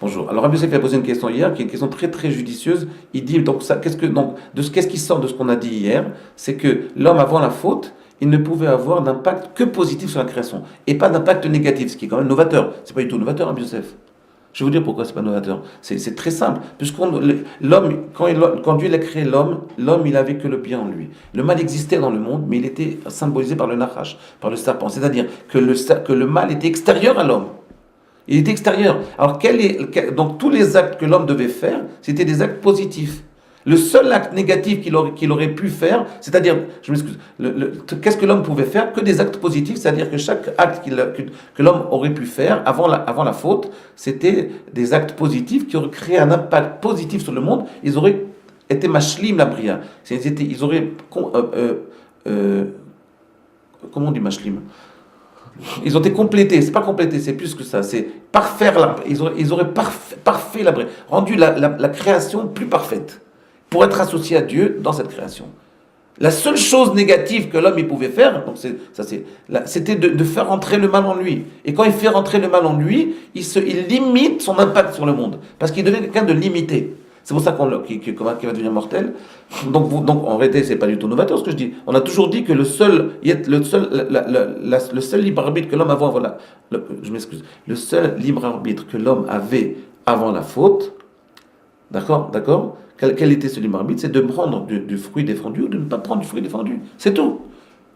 Bonjour. Alors, Rabbi Yosef a posé une question hier, qui est une question très très judicieuse. Il dit donc ça, qu'est-ce qui sort de ce qu'on a dit hier, c'est que l'homme avant la faute, il ne pouvait avoir d'impact que positif sur la création et pas d'impact négatif, ce qui est quand même novateur. C'est pas du tout novateur, Rabbi Yosef. Je vais vous dire pourquoi c'est pas novateur. C'est très simple. L'homme, quand Dieu a créé l'homme, l'homme il avait que le bien en lui. Le mal existait dans le monde, mais il était symbolisé par le nachash, par le serpent. C'est-à-dire que le mal était extérieur à l'homme. Il était extérieur. Alors, donc tous les actes que l'homme devait faire, c'était des actes positifs. Le seul acte négatif qu'il aurait pu faire, c'est-à-dire, je m'excuse, qu'est-ce que l'homme pouvait faire? Que des actes positifs, c'est-à-dire que chaque acte que l'homme aurait pu faire avant la faute, c'était des actes positifs qui auraient créé un impact positif sur le monde. Ils auraient été mashlim la prière. Ils auraient, comment on dit mashlim? Ils ont été complétés, c'est pas complété, c'est plus que ça, c'est parfaire, ils auraient parfait la prière, rendu la création plus parfaite, pour être associé à Dieu dans cette création. La seule chose négative que l'homme il pouvait faire, donc c'était de faire rentrer le mal en lui. Et quand il fait rentrer le mal en lui, il limite son impact sur le monde, parce qu'il devient quelqu'un de limité. C'est pour ça qu'il va devenir mortel. Donc en réalité, c'est pas du tout novateur ce que je dis. On a toujours dit que le seul libre arbitre que l'homme avait je m'excuse, le seul libre arbitre que l'homme avait avant la faute, d'accord. Quel était ce libre arbitre? C'est de prendre du fruit défendu ou de ne pas prendre du fruit défendu. C'est tout.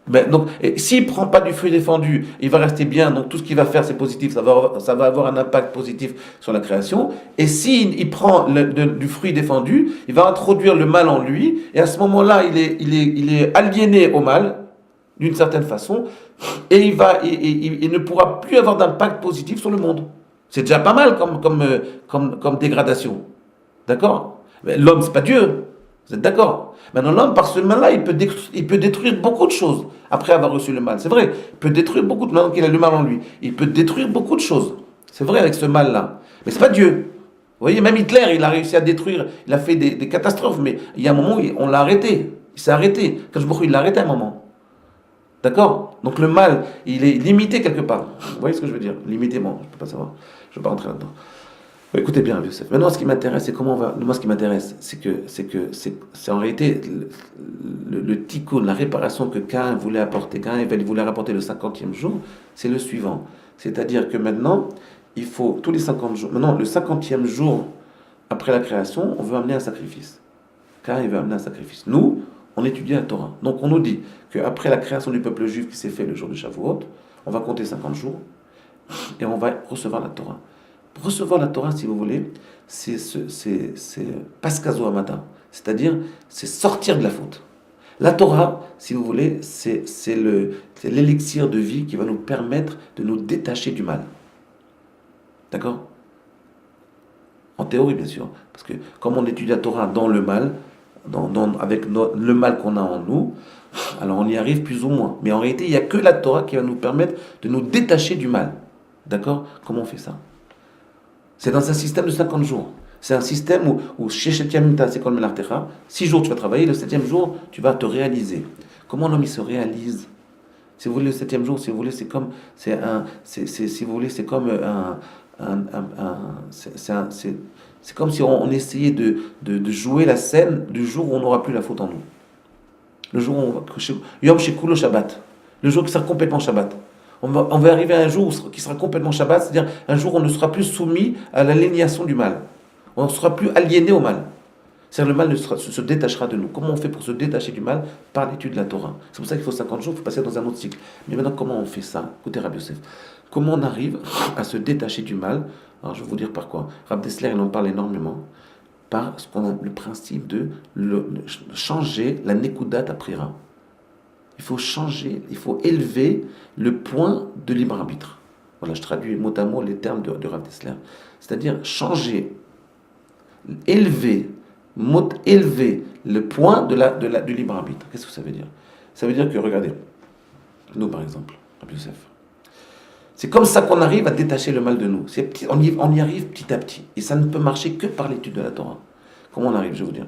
Mais donc, s'il ne prend pas du fruit défendu, il va rester bien, donc tout ce qu'il va faire c'est positif, ça va avoir un impact positif sur la création. Et s'il prend du fruit défendu, il va introduire le mal en lui, et à ce moment-là, il est aliéné au mal, d'une certaine façon, et il ne pourra plus avoir d'impact positif sur le monde. C'est déjà pas mal comme dégradation. D'accord? Mais l'homme, c'est pas Dieu. Vous êtes d'accord? Maintenant, l'homme, par ce mal-là, il peut détruire beaucoup de choses après avoir reçu le mal. C'est vrai, il peut détruire beaucoup de choses. Maintenant qu'il a le mal en lui, il peut détruire beaucoup de choses. C'est vrai avec ce mal-là. Mais c'est pas Dieu. Vous voyez, même Hitler, il a réussi à détruire, il a fait des catastrophes, mais il y a un moment où on l'a arrêté. Il s'est arrêté. Il l'a arrêté à un moment. D'accord? Donc le mal, il est limité quelque part. Vous voyez ce que je veux dire? Limité, bon, je ne peux pas savoir. Je ne vais pas rentrer là-dedans. Écoutez bien, Youssef. Maintenant, ce qui m'intéresse, c'est comment on va. Moi, ce qui m'intéresse, c'est en réalité le tikkun, la réparation que Caïn voulait apporter. Caïn voulait rapporter le 50e jour, c'est le suivant. C'est-à-dire que maintenant, il faut tous les 50 jours. Maintenant, le 50e jour après la création, on veut amener un sacrifice. Caïn veut amener un sacrifice. Nous, on étudie la Torah. Donc, on nous dit qu'après la création du peuple juif qui s'est fait le jour de Shavuot, on va compter 50 jours et on va recevoir la Torah. Recevoir la Torah, si vous voulez, c'est paskazo amata, c'est-à-dire c'est sortir de la faute. La Torah, si vous voulez, c'est l'élixir de vie qui va nous permettre de nous détacher du mal. D'accord? En théorie, bien sûr, parce que comme on étudie la Torah dans le mal, avec le mal qu'on a en nous, alors on y arrive plus ou moins. Mais en réalité, il n'y a que la Torah qui va nous permettre de nous détacher du mal. D'accord? Comment on fait ça? C'est dans un système de 50 jours. C'est un système où chez Shetiamita, c'est comme l'Artecha, 6 jours tu vas travailler, le 7e jour, tu vas te réaliser. Comment l'homme il se réalise? Si vous voulez, le 7e jour, si vous voulez, c'est comme c'est comme si on essayait de jouer la scène du jour où on n'aura plus la faute en nous. Le jour où on va Yom Shekulo Shabbat. Le jour qui sera complètement Shabbat. On va arriver à un jour qui sera complètement Shabbat, c'est-à-dire un jour où on ne sera plus soumis à l'aliénation du mal. On ne sera plus aliéné au mal. C'est-à-dire le mal se détachera de nous. Comment on fait pour se détacher du mal? Par l'étude de la Torah. C'est pour ça qu'il faut 50 jours, il faut passer dans un autre cycle. Mais maintenant, comment on fait ça? Écoutez, Rabbi Yosef. Comment on arrive à se détacher du mal? Alors, je vais vous dire par quoi. Rav Dessler, il en parle énormément. Par ce qu'on a le principe de changer la nekudat aprira. Il faut changer, il faut élever le point de libre arbitre. Voilà, je traduis mot à mot les termes de Rav Dessler. C'est-à-dire changer, élever le point du libre arbitre. Qu'est-ce que ça veut dire? Ça veut dire que, regardez, nous par exemple, Rabbi Yosef, c'est comme ça qu'on arrive à détacher le mal de nous. On y arrive petit à petit. Et ça ne peut marcher que par l'étude de la Torah. Comment on arrive, je vais vous dire.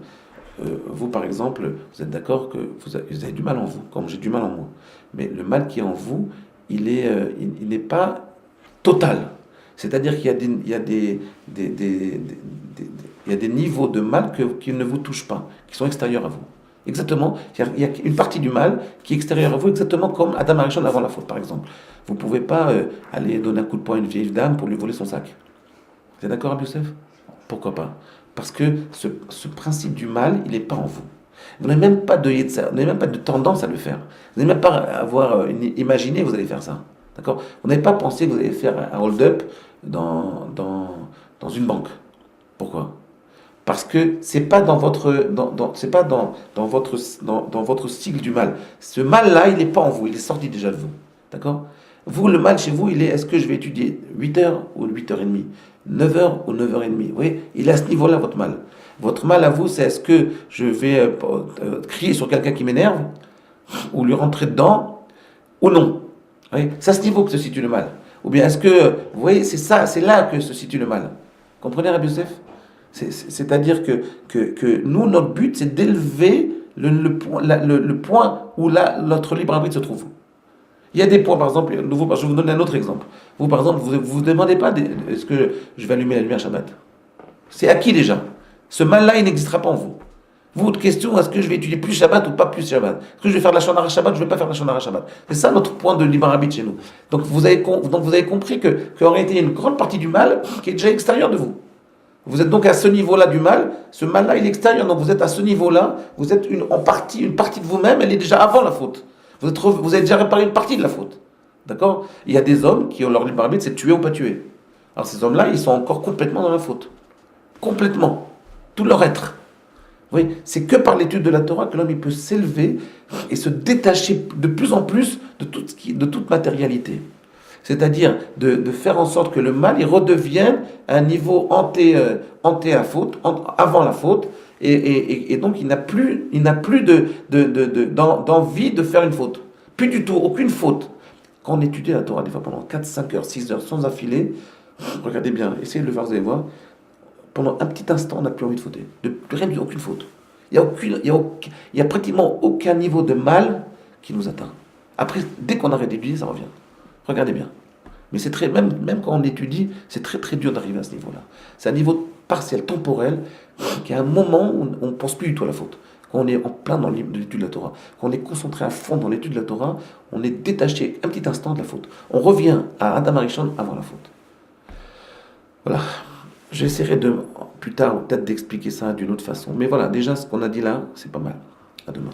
Vous, par exemple, vous êtes d'accord que vous avez du mal en vous, comme j'ai du mal en moi. Mais le mal qui est en vous, il n'est pas total. C'est-à-dire qu'il y a il y a des niveaux de mal qui ne vous touchent pas, qui sont extérieurs à vous. Exactement, il y a une partie du mal qui est extérieure à vous, exactement comme Adam Arishon avant la faute, par exemple. Vous ne pouvez pas aller donner un coup de poing à une vieille dame pour lui voler son sac. Vous êtes d'accord, Rabbi Youssef? Pourquoi pas? Parce que ce principe du mal, il n'est pas en vous. Vous n'avez même pas de yetzer, vous n'avez même pas de tendance à le faire. Vous n'avez même pas imaginé que vous allez faire ça. D'accord? Vous n'avez pas pensé que vous allez faire un hold-up dans une banque. Pourquoi? Parce que c'est pas dans votre c'est pas dans votre cycle du mal. Ce mal-là, il n'est pas en vous, il est sorti déjà de vous. D'accord? Vous, le mal chez vous, il est est-ce que je vais étudier 8 heures ou 8h30, 9 heures ou 9h30? Vous voyez, il est à ce niveau-là, votre mal. Votre mal à vous, c'est est-ce que je vais crier sur quelqu'un qui m'énerve, ou lui rentrer dedans, ou non? Vous voyez, c'est à ce niveau que se situe le mal. Ou bien est-ce que, vous voyez, c'est ça, c'est là que se situe le mal. Comprenez, Rabbi Youssef? C'est-à-dire que nous, notre but, c'est d'élever le point où notre libre arbitre se trouve. Il y a des points, par exemple, je vais vous donner un autre exemple. Vous, par exemple, vous ne vous demandez pas est-ce que je vais allumer la lumière Shabbat? C'est acquis déjà. Ce mal-là, il n'existera pas en vous. Votre question, est-ce que je vais étudier plus Shabbat ou pas plus Shabbat? Est-ce que je vais faire de la Shonara Shabbat ou je ne vais pas faire de la Shonara Shabbat? C'est ça notre point de libre arbitre chez nous. Donc vous avez compris qu'en réalité, il y a une grande partie du mal qui est déjà extérieure de vous. Vous êtes donc à ce niveau-là du mal. Ce mal-là, il est extérieur. Donc vous êtes à ce niveau-là. Vous êtes une partie de vous-même, elle est déjà avant la faute. Vous avez déjà réparé une partie de la faute. D'accord? Il y a des hommes qui ont leur libre arbitre, c'est tuer ou pas tuer. Alors ces hommes-là, ils sont encore complètement dans la faute. Complètement. Tout leur être. Vous voyez, c'est que par l'étude de la Torah que l'homme il peut s'élever et se détacher de plus en plus de toute matérialité. C'est-à-dire de faire en sorte que le mal il redevienne un niveau anté à faute, avant la faute, et donc il n'a plus d'envie de faire une faute. Plus du tout, aucune faute. Quand on étudie la Torah, des fois pendant 4, 5 heures, 6 heures, sans affilée, regardez bien, essayez de le faire, vous allez voir, pendant un petit instant, on n'a plus envie de fauter. Aucune faute. Il n'y a pratiquement aucun niveau de mal qui nous atteint. Après, dès qu'on arrête d'étudier, ça revient. Regardez bien. Mais c'est même quand on étudie, c'est très très dur d'arriver à ce niveau-là. C'est un niveau partiel, temporel, qui est un moment où on ne pense plus du tout à la faute. Quand on est en plein dans l'étude de la Torah, quand on est concentré à fond dans l'étude de la Torah, on est détaché un petit instant de la faute. On revient à Adam Arishon avant la faute. Voilà. J'essaierai plus tard peut-être d'expliquer ça d'une autre façon. Mais voilà, déjà ce qu'on a dit là, c'est pas mal. À demain.